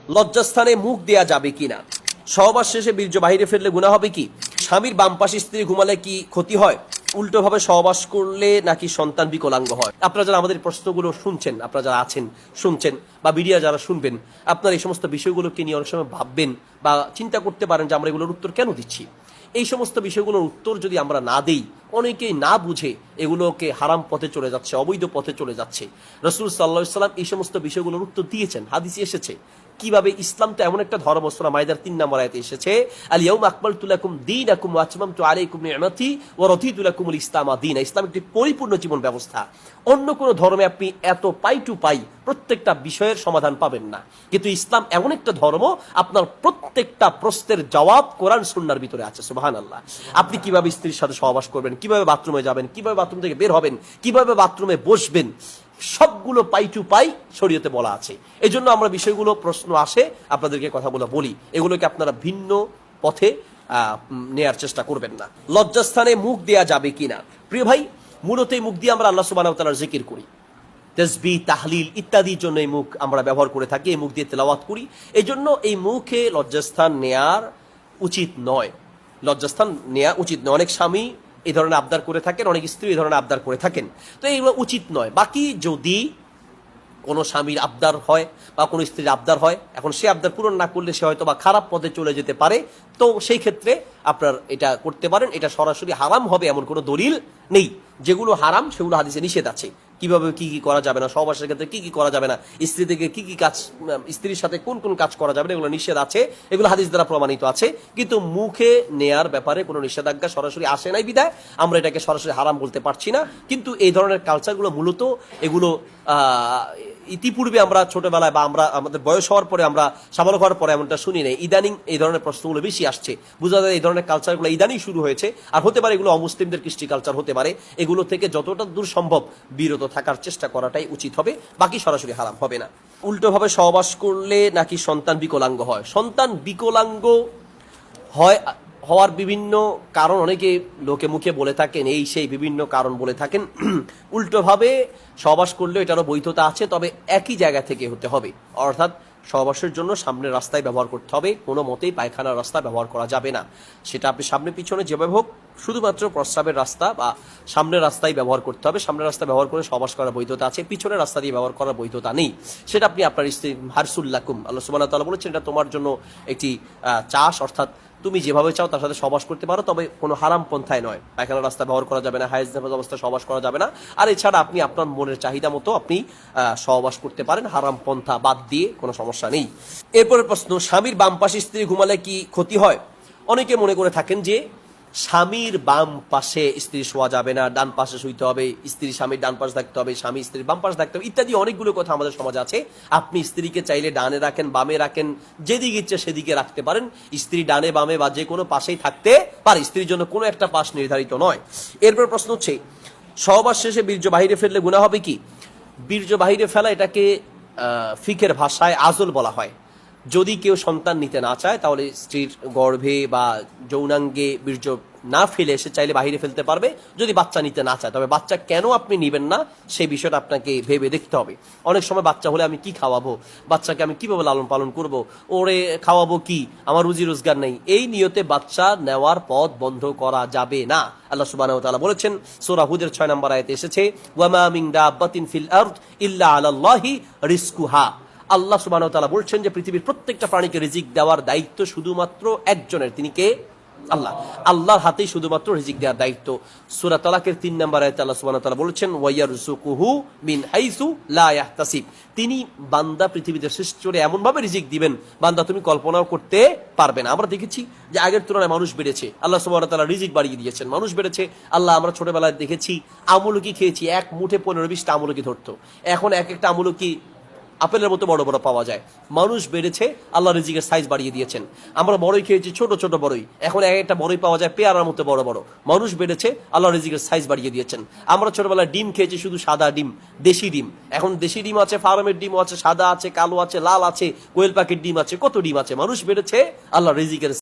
লজ্জাস্থানে মুখ দেয়া যাবে কিনা, সহবাস শেষে বীর্য বাহিরে ফেললে গুনাহ হবে কি, স্বামীর বাম পাশে স্ত্রী ঘুমালে কি ক্ষতি হয়, উল্টোভাবে সহবাস করলে নাকি সন্তান বিকলাঙ্গ হয়। আপনারা যারা আমাদের প্রশ্নগুলো শুনছেন, আপনারা যারা আছেন শুনছেন বা মিডিয়া যারা শুনবেন, আপনারা এই সমস্ত বিষয়গুলোকে নিয়ে অনেক সময় ভাববেন বা চিন্তা করতে পারেন যে আমরা এগুলোর উত্তর কেন দিচ্ছি। এই সমস্ত বিষয়গুলোর উত্তর যদি আমরা না দেই, অনেকেই না বুঝে এগুলোকে হারাম পথে চলে যাচ্ছে, অবৈধ পথে চলে যাচ্ছে। রাসূল সাল্লাল্লাহু আলাইহি ওয়াসাল্লাম এই সমস্ত বিষয়গুলোর উত্তর দিয়েছেন, হাদিসে এসেছে কিভাবে ইসলাম তো এমন একটা ধর্ম। সূরা মাইদার 3 নম্বর আয়াতে এসেছে, আল ইয়াউমা আকমালতু লাকুম দীনাকুম ওয়া আতমামতু আলাইকুম নি'মাতি ওয়া রাদিতু লাকুমুল ইসলাম দীনা। ইসলাম একটি পরিপূর্ণ জীবন ব্যবস্থা। অন্য কোন ধর্মে আপনি এত পাই টু পাই প্রত্যেকটা বিষয়ের সমাধান পাবেন না, কিন্তু ইসলাম এমন একটা ধর্ম আপনার প্রত্যেকটা প্রশ্নের জবাব কোরআন সুন্নাহর ভিতরে আছে। সুবহানাল্লাহ। আপনি কিভাবে স্ত্রীর সাথে সহবাস করবেন, কিভাবে বাথরুমে যাবেন, কিভাবে বাথরুম থেকে বের হবেন, কিভাবে বাথরুমে বসবেন, সবগুলো পাই টু পাই শরীয়তে বলা আছে। এই জন্য আমরা বিষয়গুলো প্রশ্ন আসে আপনাদেরকে কথাগুলো বলি, এগুলোকে আপনারা ভিন্ন পথে নেয়ার চেষ্টা করবেন না। লজ্জাস্থানে মুখ দেয়া যাবে কিনা, প্রিয় ভাই, মূলত এই মুখ দিয়ে আমরা আল্লাহ সুবহানাহু ওয়া তাআলার জিকির করি, তাসবিহ তাহলিল ইত্যাদির জন্য এই মুখ আমরা ব্যবহার করে থাকি, এই মুখ দিয়ে তেলাওয়াত করি। এই জন্য এই মুখে লজ্জাস্থান নেয়ার উচিত নয়, লজ্জাস্থান নেওয়া উচিত নয়। অনেক স্বামী এই ধরনের আবদার করে থাকেন, অনেক স্ত্রী এই ধরনের আবদার করে থাকেন, তো এইগুলো উচিত নয়। বাকি যদি কোনো স্বামীর আবদার হয় বা কোনো স্ত্রীর আবদার হয়, এখন সে আবদার পূরণ না করলে সে হয়তো বা খারাপ পথে চলে যেতে পারে, তো সেই ক্ষেত্রে আপনার এটা করতে পারেন। এটা সরাসরি হারাম হবে এমন কোনো দলিল নেই। যেগুলো হারাম সেগুলো হাদিসে নিষেধ আছে, কিভাবে কি কি করা যাবে না, সহবাসের ক্ষেত্রে কি কি করা যাবে না, স্ত্রী থেকে কি কি কাজ, স্ত্রীর সাথে কোন কোন কাজ করা যাবে না, এগুলো নিষেধ আছে, এগুলো হাদিস দ্বারা প্রমাণিত আছে। কিন্তু মুখে নেয়ার ব্যাপারে কোনো নিষেধাজ্ঞা সরাসরি আসে নাই বিধায় আমরা এটাকে সরাসরি হারাম বলতে পারছি না। কিন্তু এই ধরনের কালচারগুলো মূলত এগুলো ইতিপূর্বে আমরা ছোটবেলায় বা আমরা আমাদের বয়স হওয়ার পরে, আমরা সাবালক হওয়ার পরে এমনটা শুনি নাই। ইদানিং এই ধরনের প্রশ্নগুলো বেশি আসছে, বোঝা যায় এই ধরনের কালচারগুলো ইদানিং শুরু হয়েছে। আর হতে পারে এগুলো অমুসলিমদের কৃষ্টি কালচার হতে পারে। এগুলো থেকে যতটা দূর সম্ভব বিরত থাকার চেষ্টা করাটাই উচিত হবে, বাকি সরাসরি হারাম হবে না। উল্টোভাবে সহবাস করলে নাকি সন্তান বিকলাঙ্গ হয়, সন্তান বিকলাঙ্গ হয় হওয়ার বিভিন্ন কারণ অনেকে লোকে মুখে বলে থাকেন, এই সেই বিভিন্ন কারণ বলে থাকেন। উল্টোভাবে সহবাস করলেও এটারও বৈধতা আছে, তবে একই জায়গা থেকে হতে হবে। অর্থাৎ সহবাসের জন্য সামনের রাস্তায় ব্যবহার করতে হবে, কোনো মতেই পায়খানার রাস্তা ব্যবহার করা যাবে না। সেটা আপনি সামনে পিছনে যেভাবে হোক, শুধুমাত্র প্রস্রাবের রাস্তা বা সামনের রাস্তায় ব্যবহার করতে হবে। সামনের রাস্তা ব্যবহার করে সহবাস করার বৈধতা আছে, পিছনের রাস্তা দিয়ে ব্যবহার করার বৈধতা নেই। সেটা আপনি আপনার স্ত্রী হারসুল্লাকুম, আল্লাহ সুবহানাহু ওয়া তাআলা বলেছেন এটা তোমার জন্য একটি চাষ, অর্থাৎ তুমি যেভাবে চাও তার সাথে সহবাস করতে পারো, তবে কোনো হারাম পন্থায় নয়। পায়খানার রাস্তা ব্যবহার করা যাবে না, হায়েজ নেফাজ অবস্থায় সহবাস করা যাবে না। আর এছাড়া আপনি আপনার মনের চাহিদা মতো আপনি সহবাস করতে পারেন, হারাম পন্থা বাদ দিয়ে কোনো সমস্যা নেই। এরপরের প্রশ্ন, স্বামীর বাম পাশে স্ত্রী ঘুমালে কি ক্ষতি হয়? অনেকে মনে করে থাকেন যে স্বামীর বাম পাশে স্ত্রী শোয়া যাবে না, ডান পাশে শুইতে হবে, স্ত্রী স্বামীর ডান পাশে থাকতে হবে, স্বামী স্ত্রীর বাম পাশে থাকতে হবে, ইত্যাদি অনেকগুলো কথা আমাদের সমাজে আছে। আপনি স্ত্রীকে চাইলে ডানে রাখেন, বামে রাখেন, যেদিকে ইচ্ছে সেদিকে রাখতে পারেন। স্ত্রী ডানে বামে বা যে কোনো পাশেই থাকতে পারে, স্ত্রীর জন্য কোনো একটা পাশ নির্ধারিত নয়। এরপর প্রশ্ন হচ্ছে, সহবাস শেষে বীর্য বাহিরে ফেললে গুনাহ হবে কি? বীর্য বাহিরে ফেলা এটাকে ফিকের ভাষায় আজল বলা হয়। যদি কেউ সন্তান নিতে না চায় তাহলে স্ত্রীর গর্ভে বা যৌনাঙ্গে বীর্য না ফেলে সে চাইলে বাহিরে ফেলতে পারবে, যদি বাচ্চা নিতে না চায়। তবে বাচ্চা কেন আপনি নেবেন না সেই বিষয়টা আপনাকে ভেবে দেখতে হবে। অনেক সময় বাচ্চা হলে আমি কি খাওয়াবো, বাচ্চাকে আমি কিভাবে লালন পালন করব, ওরে খাওয়াবো কি, আমার রুজি রোজগার নেই, এই নিয়তে বাচ্চা নেওয়ার পথ বন্ধ করা যাবে না। আল্লাহ সুবহানাহু ওয়া তাআলা বলেছেন, সূরা হুদের 6 নম্বর আয়াতে এসেছে, ওয়া মা মিন দাব্বাতিন ফিল আরদ ইল্লা আলাল্লাহি রিজকুহা। আল্লাহ সুবহানাহু ওয়া তাআলা বলছেন যে পৃথিবীর প্রত্যেকটা প্রাণীকে রিজিক দেওয়ার দায়িত্ব শুধুমাত্র একজনের, তিনি কে? আল্লাহ। আল্লাহর হাতেই শুধুমাত্র রিজিক দেওয়ার দায়িত্ব। সূরা তালাকের 3 নম্বর আয়াতে আল্লাহ সুবহানাহু ওয়া তাআলা বলেছেন, ওয়া ইয়ারযুকুহু মিন হাইসু লা ইয়াহতাসিব। তিনি বান্দা পৃথিবীতে সৃষ্টি এমন ভাবে রিজিক দিবেন বান্দা তুমি কল্পনাও করতে পারবে না। আমরা দেখেছি যে আগের তুলনায় মানুষ বেড়েছে, আল্লাহ সুবহানাহু ওয়া তাআলা রিজিক বাড়িয়ে দিয়েছেন, মানুষ বেড়েছে। আল্লাহ, আমরা ছোটবেলায় দেখেছি আমলকি খেয়েছি, এক মুঠে 15-20টা আমলকি ধরতো, এখন এক একটা আমলকি আপেলের মতো বড় বড় পাওয়া যায়। মানুষ বেড়েছে, আল্লাহ রিজিকের সাইজ বাড়িয়ে দিয়েছেন। আমরা বড়ই খেয়েছি, ছোট ছোট বড়ই, এখন এক একটা বড়ই পাওয়া যায় পেয়ারার মতো বড় বড়। মানুষ বেড়েছে, আল্লাহ রিজিকের সাইজ বাড়িয়ে দিয়েছেন। আমরা ছোটবেলায় ডিম খেয়েছি, শুধু সাদা ডিম, দেশি ডিম। এখন দেশি ডিম আছে, ফার্মের ডিমও আছে, সাদা আছে, কালো আছে, লাল আছে, কোয়েল পাখির ডিম আছে, কত ডিম আছে। মানুষ বেড়েছে, আল্লাহ রিজিকের